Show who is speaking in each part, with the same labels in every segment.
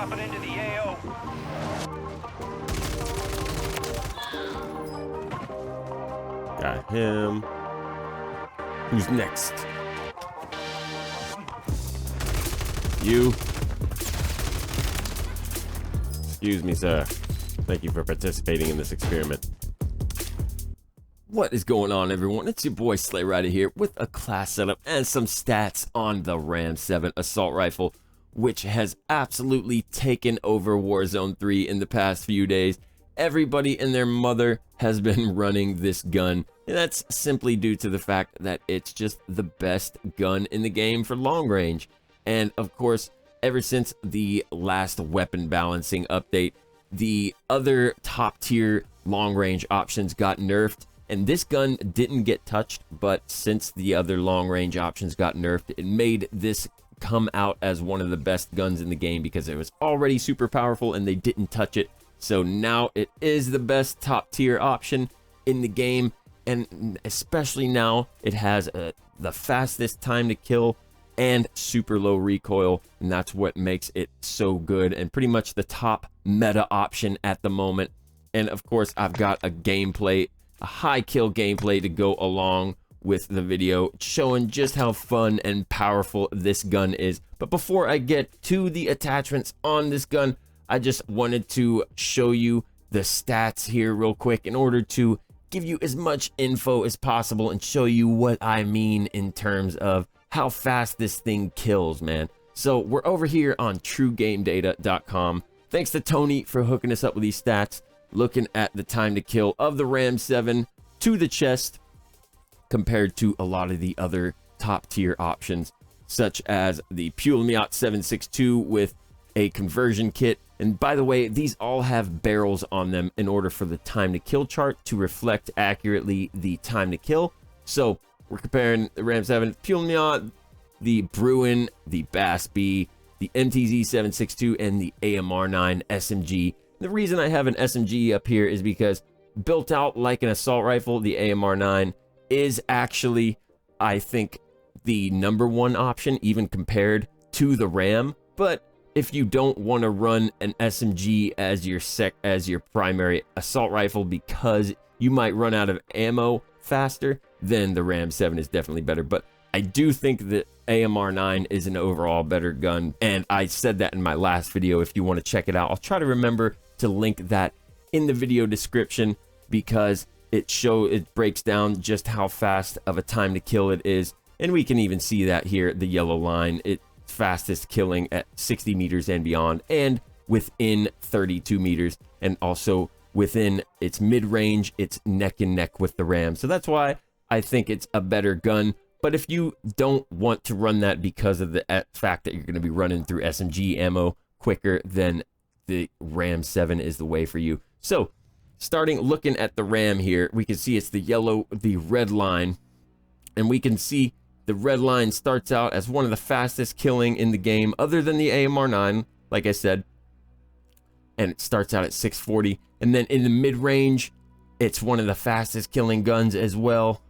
Speaker 1: dropping into the AO.
Speaker 2: Got him. Who's next? You. Excuse me, sir. Thank you for participating in this experiment. What is going on, everyone? It's your boy Slay Ridah here with a class setup and some stats on the RAM-7 assault rifle, which has absolutely taken over Warzone 3 in the past few days. Everybody and their mother has been running this gun, and that's simply due to the fact that it's just the best gun in the game for long range. And of course, ever since the last weapon balancing update, the other top tier long range options got nerfed, and this gun didn't get touched. But since the other long range options got nerfed, it made this come out as one of the best guns in the game because it was already super powerful and they didn't touch it. So now it is the best top tier option in the game, and especially now it has the fastest time to kill and super low recoil, and that's what makes it so good and pretty much the top meta option at the moment. And of course, I've got a gameplay, a high kill gameplay to go along with the video showing just how fun and powerful this gun is. But before I get to the attachments on this gun, I just wanted to show you the stats here real quick in order to give you as much info as possible and show you what I mean in terms of how fast this thing kills, man. So we're over here on truegamedata.com. Thanks to Tony for hooking us up with these stats, looking at the time to kill of the RAM-7 to the chest compared to a lot of the other top tier options, such as the Miat 762 with a conversion kit. And by the way, these all have barrels on them in order for the time to kill chart to reflect accurately the time to kill. So we're comparing the RAM-7, Miat, the Bruin, the Bass B, the MTZ 762, and the AMR9 SMG. The reason I have an SMG up here is because built out like an assault rifle, the AMR9 is actually, I think, the #1 option, even compared to the RAM. But if you don't want to run an SMG as your primary assault rifle because you might run out of ammo faster, then the RAM-7 is definitely better. But I do think that AMR9 is an overall better gun, and I said that in my last video. If you want to check it out, I'll try to remember to link that in the video description because it breaks down just how fast of a time to kill it is. And we can even see that here, the yellow line, it's fastest killing at 60 meters and beyond, and within 32 meters, and also within its mid-range, it's neck and neck with the RAM. So that's why I think it's a better gun. But if you don't want to run that because of the fact that you're going to be running through SMG ammo quicker, then the RAM-7 is the way for you. So starting looking at the RAM here, we can see it's the red line, and we can see the red line starts out as one of the fastest killing in the game other than the AMR9, like I said, and it starts out at 640. And then in the mid-range, it's one of the fastest killing guns as well.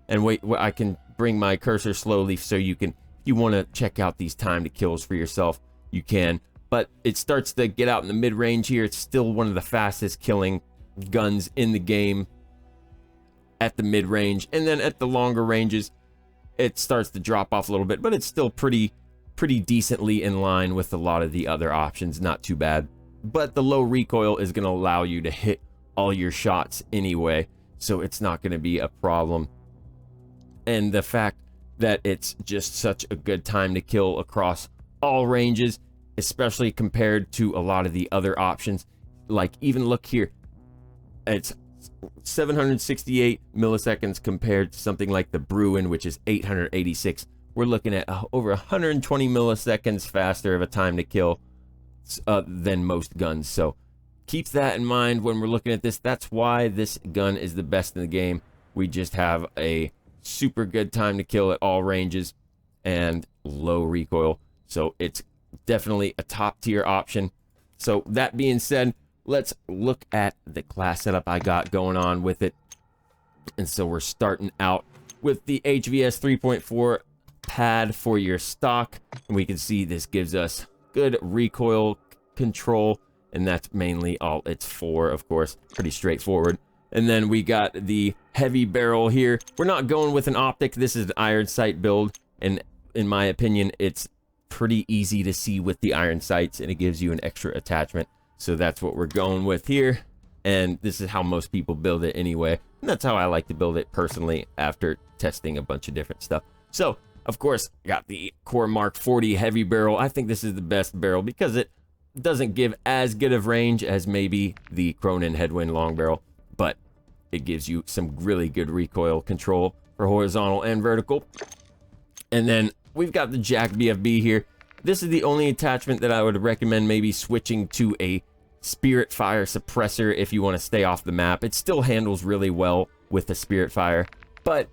Speaker 2: And wait, I can bring my cursor slowly so you can, if you want to check out these time to kills for yourself, you can. But it starts to get out in the mid-range here. It's still one of the fastest killing guns in the game at the mid-range. And then at the longer ranges, it starts to drop off a little bit, but it's still pretty decently in line with a lot of the other options. Not too bad. But the low recoil is going to allow you to hit all your shots anyway, so it's not going to be a problem. And the fact that it's just such a good time to kill across all ranges, especially compared to a lot of the other options, like even look here, it's 768 milliseconds compared to something like the Bruin, which is 886. We're looking at over 120 milliseconds faster of a time to kill than most guns. So keep that in mind when we're looking at this. That's why this gun is the best in the game. We just have a super good time to kill at all ranges and low recoil. So it's definitely a top tier option. So that being said, let's look at the class setup I got going on with it. And so we're starting out with the HVS 3.4 pad for your stock. And we can see this gives us good recoil control, and that's mainly all it's for, of course. Pretty straightforward. And then we got the heavy barrel here. We're not going with an optic. This is an iron sight build, and in my opinion, it's pretty easy to see with the iron sights, and it gives you an extra attachment. So that's what we're going with here, and this is how most people build it anyway, and that's how I like to build it personally after testing a bunch of different stuff. So of course, I got the Core Mark 40 heavy barrel. I think this is the best barrel because it doesn't give as good of range as maybe the Cronin Headwind long barrel, but it gives you some really good recoil control for horizontal and vertical. And then we've got the Jack BFB here. This is the only attachment that I would recommend maybe switching to a Spirit Fire suppressor if you want to stay off the map. It still handles really well with the Spirit Fire, but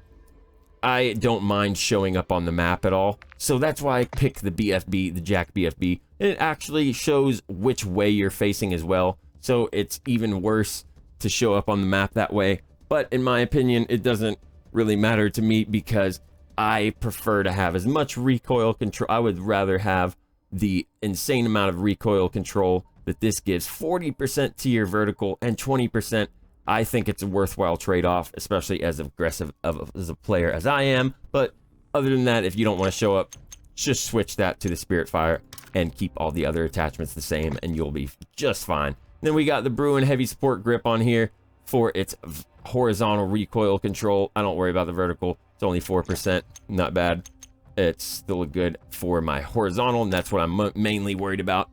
Speaker 2: I don't mind showing up on the map at all. So that's why I picked the BFB, the Jack BFB. And it actually shows which way you're facing as well. So it's even worse to show up on the map that way. But in my opinion, it doesn't really matter to me because I prefer to have as much recoil control. I would rather have the insane amount of recoil control that this gives. 40% to your vertical and 20%. I think it's a worthwhile trade-off, especially as aggressive as a player as I am. But other than that, if you don't want to show up, just switch that to the Spirit Fire and keep all the other attachments the same, and you'll be just fine. Then we got the Bruin Heavy Support Grip on here for its horizontal recoil control. I don't worry about the vertical. It's only 4%, not bad. It's still good for my horizontal, and that's what I'm mainly worried about.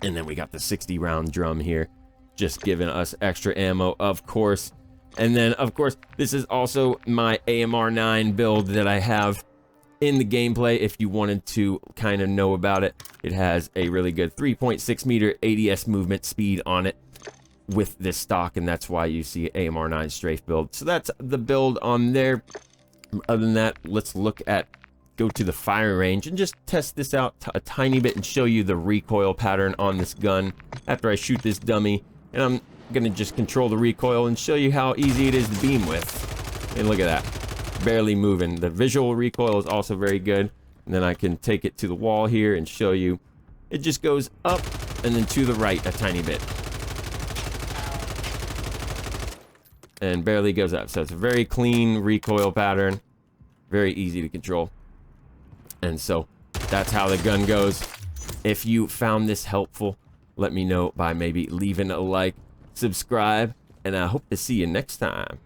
Speaker 2: And then we got the 60-round drum here, just giving us extra ammo, of course. And then, of course, this is also my AMR9 build that I have in the gameplay. If you wanted to kind of know about it, it has a really good 3.6 meter ADS movement speed on it with this stock, and that's why you see AMR9 strafe build. So that's the build on there. Other than that, let's go to the firing range and just test this out a tiny bit and show you the recoil pattern on this gun after I shoot this dummy. And I'm gonna just control the recoil and show you how easy it is to beam with. And look at that, barely moving. The visual recoil is also very good. And then I can take it to the wall here and show you. It just goes up and then to the right a tiny bit. And barely goes up. So it's a very clean recoil pattern. Very easy to control. And so that's how the gun goes. If you found this helpful, let me know by maybe leaving a like, subscribe, and I hope to see you next time.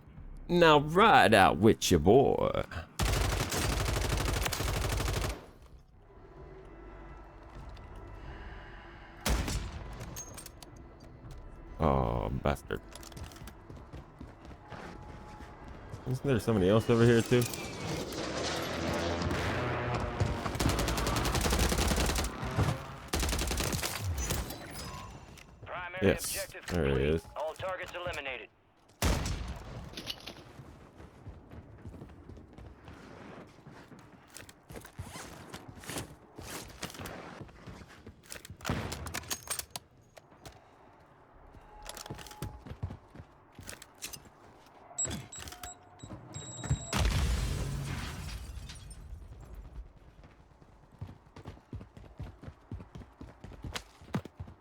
Speaker 2: Now ride out with your boy. Oh, bastard. Isn't there somebody else over here too? Yes, there he is.
Speaker 1: All targets eliminated.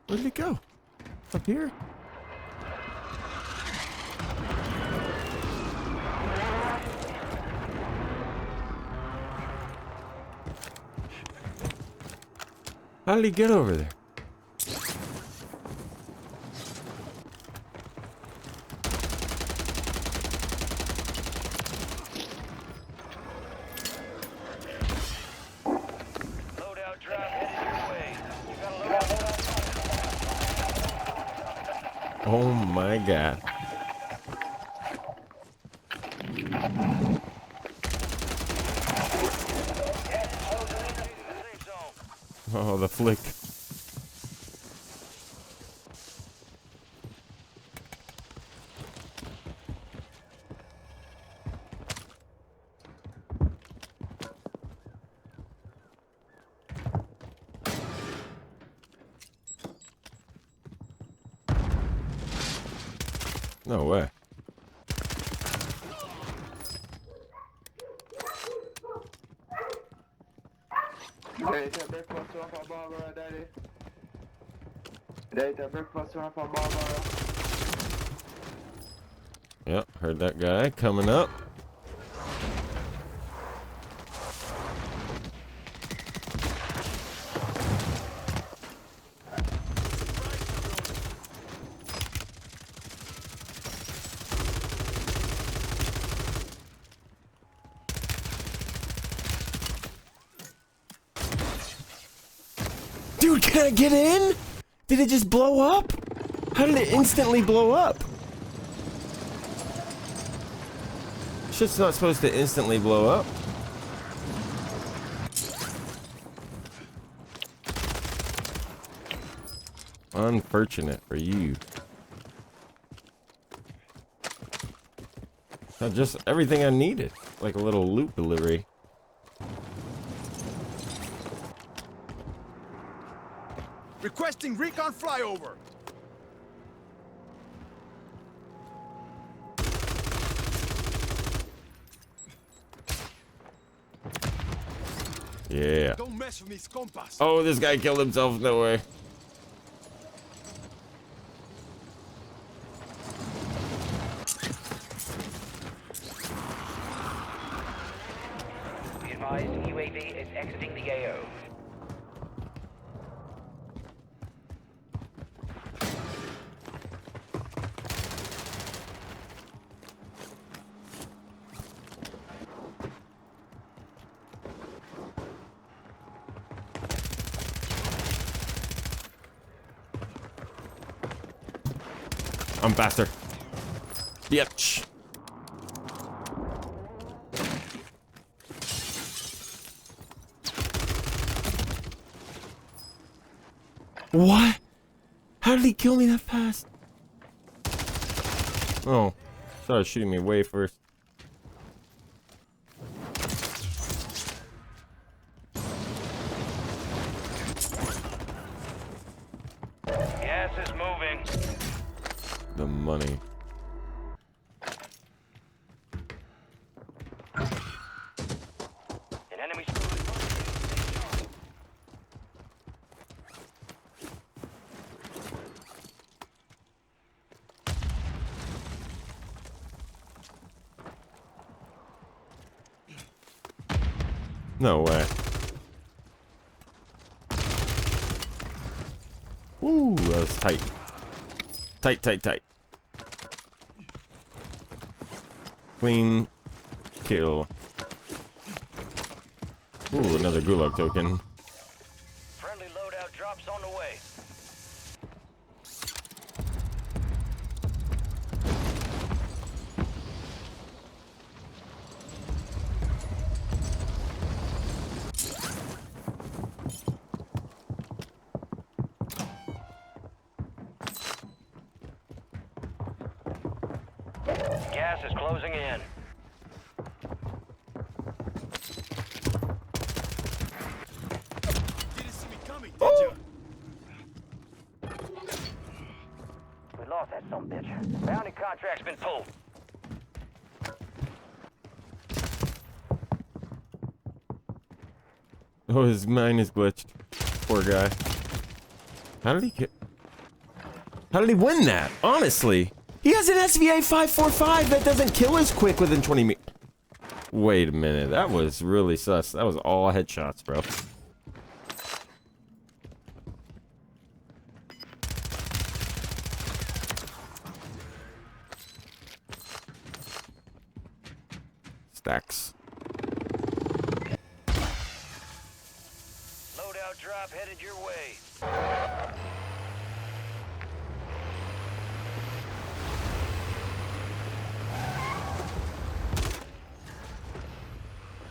Speaker 2: Where did it go? Up here? How did he get over there?
Speaker 1: Loadout drop headed your way. You got a loadout.
Speaker 2: Oh my god. Oh, the flick. No way. Yep, heard that guy coming up. Dude, can I get in? Did it just blow up? How did it instantly blow up? Shit's not supposed to instantly blow up. Unfortunate for you. That's just everything I needed. Like a little loot delivery.
Speaker 3: Requesting recon flyover.
Speaker 2: Yeah.
Speaker 3: Don't mess with me, compas.
Speaker 2: Oh, this guy killed himself. No way.
Speaker 1: Be advised, UAV is exiting the AO.
Speaker 2: I'm faster. Bitch. What? How did he kill me that fast? Oh, started shooting me way first.
Speaker 1: Gas is moving.
Speaker 2: The money.
Speaker 1: An enemy
Speaker 2: No way. Ooh, that was tight. Tight, tight, tight. Clean kill. Ooh, another gulag token.
Speaker 1: friendly loadout drops on the way. Gas is closing in.
Speaker 3: Didn't see me coming, did you?
Speaker 1: We lost that sumbitch. Bounty contract's been pulled.
Speaker 2: Oh, his mine is glitched. Poor guy. How did he get? How did he win that? Honestly, he has an SVA 545 that doesn't kill as quick within 20 meters. Wait a minute, that was really sus. That was all headshots, bro. Stacks.
Speaker 1: Loadout drop headed your way.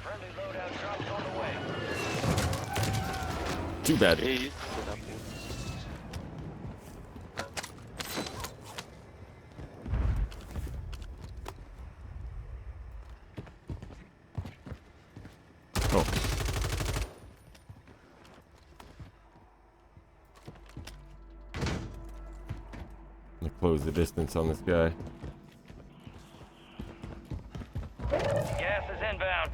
Speaker 1: Friendly loadout drops on the way.
Speaker 2: Too bad. Oh. I'm gonna close the distance on this guy.
Speaker 1: Gas is inbound.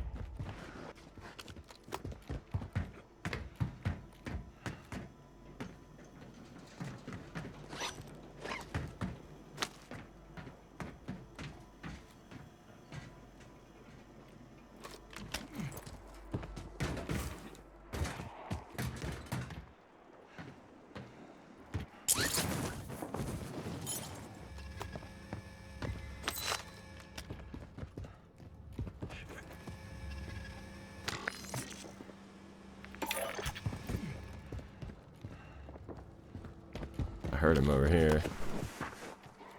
Speaker 2: heard him over here.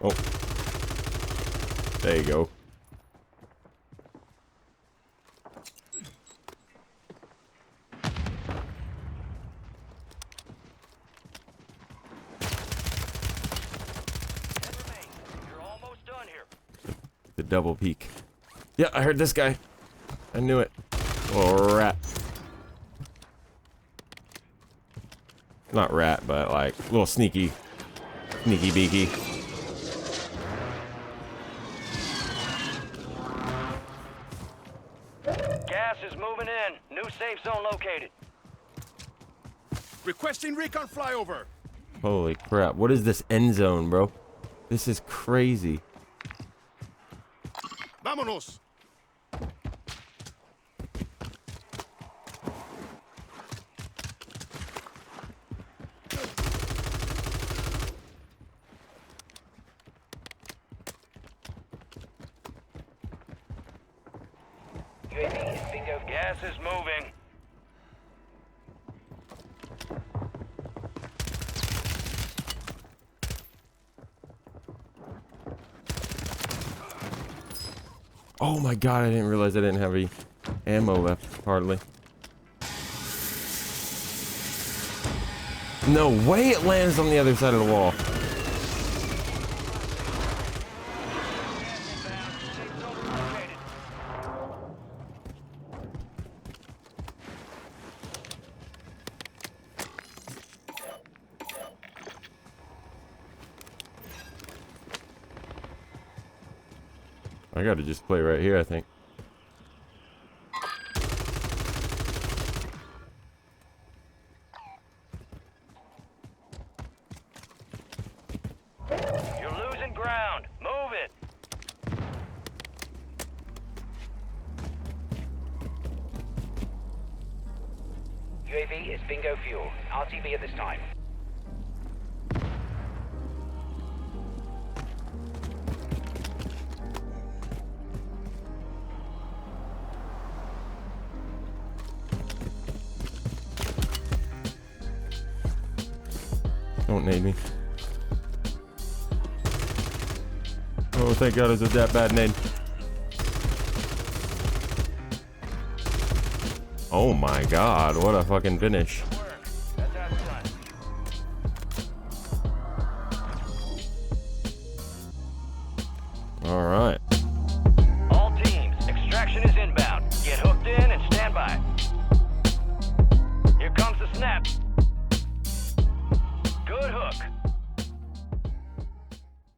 Speaker 2: Oh. There you go.
Speaker 1: You're almost done here.
Speaker 2: The double peek. Yeah, I heard this guy. I knew it. Little rat. Not rat, but like little sneaky beaky.
Speaker 1: Gas is moving in. New safe zone located.
Speaker 3: Requesting recon flyover.
Speaker 2: Holy crap. What is this end zone, bro? This is crazy.
Speaker 3: Vámonos.
Speaker 1: UAV is bingo. Gas is moving.
Speaker 2: Oh my god, I didn't realize I didn't have any ammo left, hardly. No way it lands on the other side of the wall. I gotta just play right here, I think.
Speaker 1: You're losing ground. Move it. UAV is bingo fuel. RTV at this time.
Speaker 2: Don't nade me. Oh, thank God it was that bad nade. Oh my God, what a fucking finish.
Speaker 1: That's how it's done.
Speaker 2: All right.